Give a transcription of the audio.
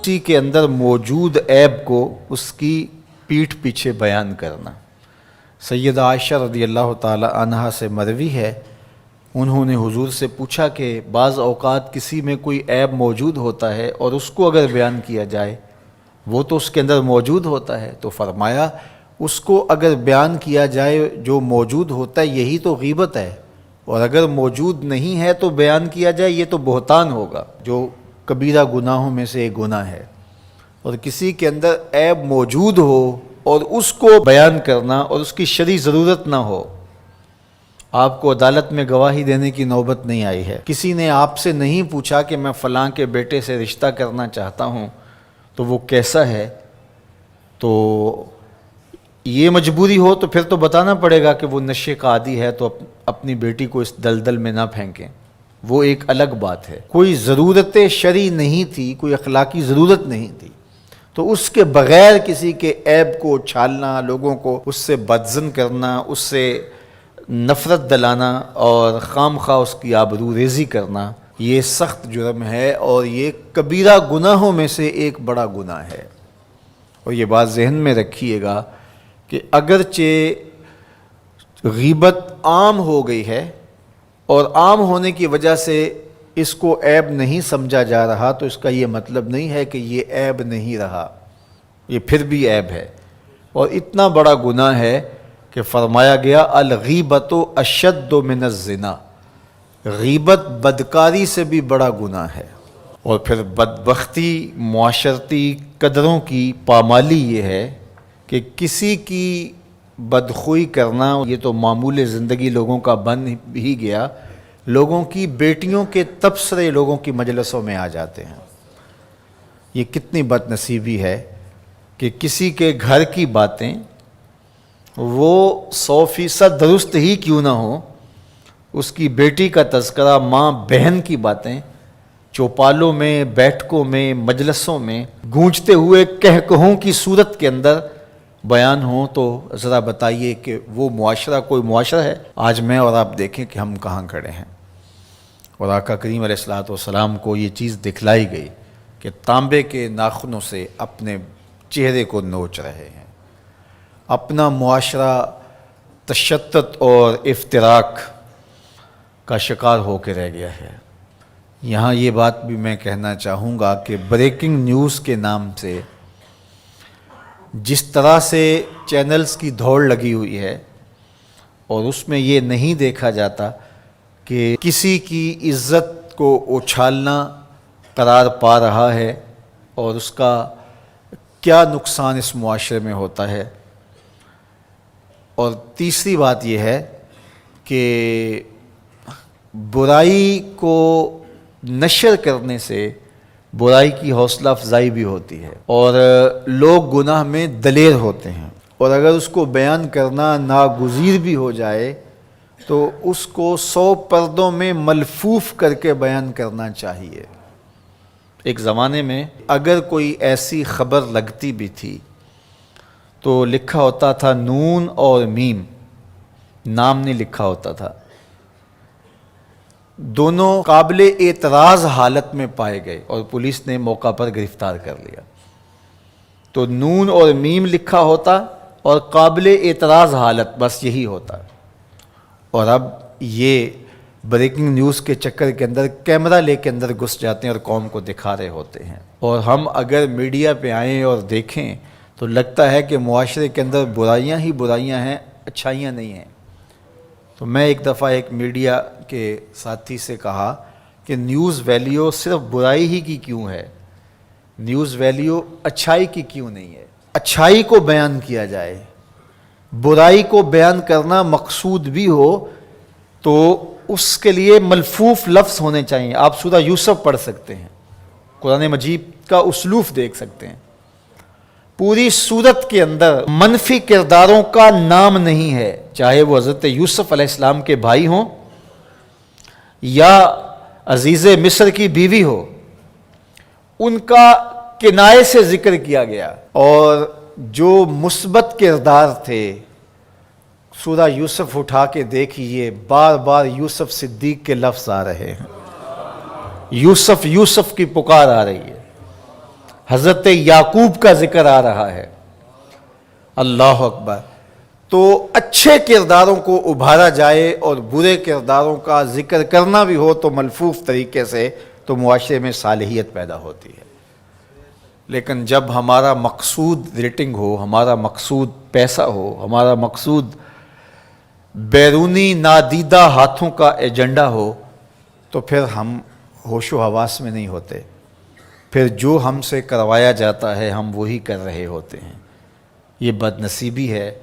کسی کے اندر موجود عیب کو اس کی پیٹھ پیچھے بیان کرنا۔ سیدہ عائشہ رضی اللہ تعالی عنہا سے مروی ہے، انہوں نے حضور سے پوچھا کہ بعض اوقات کسی میں کوئی عیب موجود ہوتا ہے اور اس کو اگر بیان کیا جائے، وہ تو اس کے اندر موجود ہوتا ہے، تو فرمایا اس کو اگر بیان کیا جائے جو موجود ہوتا ہے یہی تو غیبت ہے، اور اگر موجود نہیں ہے تو بیان کیا جائے یہ تو بہتان ہوگا، جو کبیرہ گناہوں میں سے ایک گناہ ہے۔ اور کسی کے اندر عیب موجود ہو اور اس کو بیان کرنا اور اس کی شرعی ضرورت نہ ہو۔ آپ کو عدالت میں گواہی دینے کی نوبت نہیں آئی ہے، کسی نے آپ سے نہیں پوچھا کہ میں فلاں کے بیٹے سے رشتہ کرنا چاہتا ہوں تو وہ کیسا ہے، تو یہ مجبوری ہو تو پھر تو بتانا پڑے گا کہ وہ نشے کا عادی ہے، تو اپنی بیٹی کو اس دلدل میں نہ پھینکیں، وہ ایک الگ بات ہے۔ کوئی ضرورت شرعی نہیں تھی، کوئی اخلاقی ضرورت نہیں تھی، تو اس کے بغیر کسی کے عیب کو چھالنا، لوگوں کو اس سے بدظن کرنا، اس سے نفرت دلانا اور خام خواہ اس کی آبرو ریزی کرنا، یہ سخت جرم ہے اور یہ کبیرہ گناہوں میں سے ایک بڑا گناہ ہے۔ اور یہ بات ذہن میں رکھیے گا کہ اگرچہ غیبت عام ہو گئی ہے اور عام ہونے کی وجہ سے اس کو عیب نہیں سمجھا جا رہا، تو اس کا یہ مطلب نہیں ہے کہ یہ عیب نہیں رہا، یہ پھر بھی عیب ہے، اور اتنا بڑا گناہ ہے کہ فرمایا گیا الغیبۃ اشد من الزنا، غیبت بدکاری سے بھی بڑا گناہ ہے۔ اور پھر بدبختی، معاشرتی قدروں کی پامالی یہ ہے کہ کسی کی بدخوئی کرنا یہ تو معمول زندگی لوگوں کا بن ہی گیا، لوگوں کی بیٹیوں کے تبصرے لوگوں کی مجلسوں میں آ جاتے ہیں۔ یہ کتنی بد نصیبی ہے کہ کسی کے گھر کی باتیں وہ 100% درست ہی کیوں نہ ہو، اس کی بیٹی کا تذکرہ، ماں بہن کی باتیں چوپالوں میں، بیٹھکوں میں، مجلسوں میں گونجتے ہوئے کہکہوں کی صورت کے اندر بیان ہوں، تو ذرا بتائیے کہ وہ معاشرہ کوئی معاشرہ ہے؟ آج میں اور آپ دیکھیں کہ ہم کہاں کھڑے ہیں۔ اور آقا کریم علیہ الصلوۃ والسلام کو یہ چیز دکھلائی گئی کہ تانبے کے ناخنوں سے اپنے چہرے کو نوچ رہے ہیں۔ اپنا معاشرہ تشدد اور افتراق کا شکار ہو کے رہ گیا ہے۔ یہاں یہ بات بھی میں کہنا چاہوں گا کہ بریکنگ نیوز کے نام سے جس طرح سے چینلز کی دوڑ لگی ہوئی ہے، اور اس میں یہ نہیں دیکھا جاتا کہ کسی کی عزت کو اچھالنا قرار پا رہا ہے اور اس کا کیا نقصان اس معاشرے میں ہوتا ہے۔ اور تیسری بات یہ ہے کہ برائی کو نشر کرنے سے برائی کی حوصلہ افزائی بھی ہوتی ہے، اور لوگ گناہ میں دلیر ہوتے ہیں، اور اگر اس کو بیان کرنا ناگزیر بھی ہو جائے تو اس کو 100 پردوں میں ملفوف کر کے بیان کرنا چاہیے۔ ایک زمانے میں اگر کوئی ایسی خبر لگتی بھی تھی تو لکھا ہوتا تھا نون اور میم، نام نہیں لکھا ہوتا تھا، دونوں قابل اعتراض حالت میں پائے گئے اور پولیس نے موقع پر گرفتار کر لیا۔ تو نون اور میم لکھا ہوتا اور قابل اعتراض حالت، بس یہی ہوتا۔ اور اب یہ بریکنگ نیوز کے چکر کے اندر کیمرہ لے کے اندر گھس جاتے ہیں اور قوم کو دکھا رہے ہوتے ہیں، اور ہم اگر میڈیا پہ آئیں اور دیکھیں تو لگتا ہے کہ معاشرے کے اندر برائیاں ہی برائیاں ہیں، اچھائیاں نہیں ہیں۔ تو میں ایک دفعہ ایک میڈیا کے ساتھی سے کہا کہ نیوز ویلیو صرف برائی ہی کی کیوں ہے، نیوز ویلیو اچھائی کی کیوں نہیں ہے؟ اچھائی کو بیان کیا جائے، برائی کو بیان کرنا مقصود بھی ہو تو اس کے لیے ملفوف لفظ ہونے چاہیے۔ آپ سورہ یوسف پڑھ سکتے ہیں، قرآن مجید کا اسلوب دیکھ سکتے ہیں، پوری سورت کے اندر منفی کرداروں کا نام نہیں ہے، چاہے وہ حضرت یوسف علیہ السلام کے بھائی ہوں یا عزیز مصر کی بیوی ہو، ان کا کنایے سے ذکر کیا گیا، اور جو مثبت کردار تھے سورہ یوسف اٹھا کے دیکھیے، بار بار یوسف صدیق کے لفظ آ رہے ہیں، یوسف یوسف کی پکار آ رہی ہے، حضرت یعقوب کا ذکر آ رہا ہے۔ اللہ اکبر۔ تو اچھے کرداروں کو ابھارا جائے اور برے کرداروں کا ذکر کرنا بھی ہو تو ملفوف طریقے سے، تو معاشرے میں صالحیت پیدا ہوتی ہے۔ لیکن جب ہمارا مقصود ریٹنگ ہو، ہمارا مقصود پیسہ ہو، ہمارا مقصود بیرونی نادیدہ ہاتھوں کا ایجنڈا ہو، تو پھر ہم ہوش و حواس میں نہیں ہوتے، پھر جو ہم سے کروایا جاتا ہے ہم وہی کر رہے ہوتے ہیں۔ یہ بد نصیبی ہے